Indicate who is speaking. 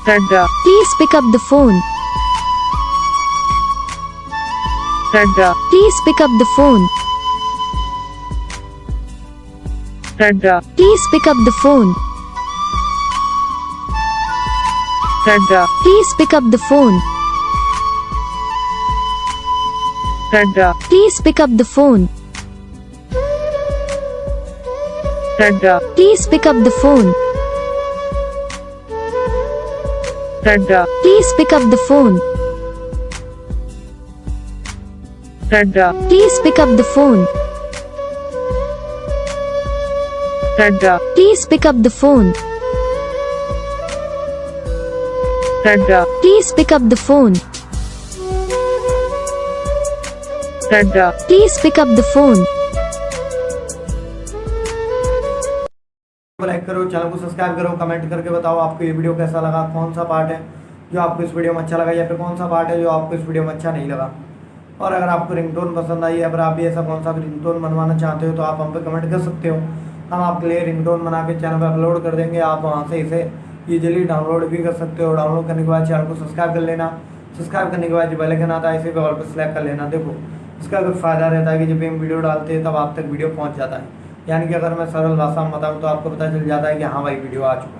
Speaker 1: Rudra,
Speaker 2: Please pick up the phone.
Speaker 1: Rudra,
Speaker 2: Please pick up the phone.
Speaker 1: Rudra,
Speaker 2: Please pick up the phone.
Speaker 1: Rudra,
Speaker 2: Please pick up the phone.
Speaker 1: Rudra,
Speaker 2: Please pick up the phone.
Speaker 1: Rudra,
Speaker 2: Please pick up the phone.
Speaker 1: Rudra,
Speaker 2: Please pick up the phone.
Speaker 1: Rudra,
Speaker 2: Please pick up the phone.
Speaker 1: Rudra,
Speaker 2: Please pick up the phone.
Speaker 1: Rudra,
Speaker 2: Please pick up the phone.
Speaker 1: Rudra.
Speaker 2: Please pick up the phone.
Speaker 3: Like करो, channel को subscribe करो, comment करके बताओ आपको ये video कैसा लगा, कौन सा पार्ट है जो आपको इस वीडियो में अच्छा लगा या फिर कौन सा पार्ट है जो आपको इस वीडियो में अच्छा नहीं लगा। और अगर आपको रिंगटोन पसंद आई, अगर आप भी ऐसा कौन सा रिंगटोन बनवाना चाहते हो तो आप हम पे कमेंट कर सकते हो। हम आपके लिए रिंगटोन बना के चैनल पर अपलोड कर देंगे। आप वहाँ से इसे ईजिली डाउनलोड भी कर सकते हो। डाउनलोड करने के बाद चैनल को सब्सक्राइब कर लेना। सब्सक्राइब करने के बाद जो बेल आइकन आता है इसे भी ऑल पर सेलेक्ट कर लेना। देखो इसका कोई फ़ायदा रहता है कि जब भी हम वीडियो डालते हैं तब आप तक वीडियो पहुँच जाता है। यानी कि अगर मैं सरल भाषा में बताऊँ तो आपको पता चल जाता है कि हाँ भाई वीडियो आ चुका है।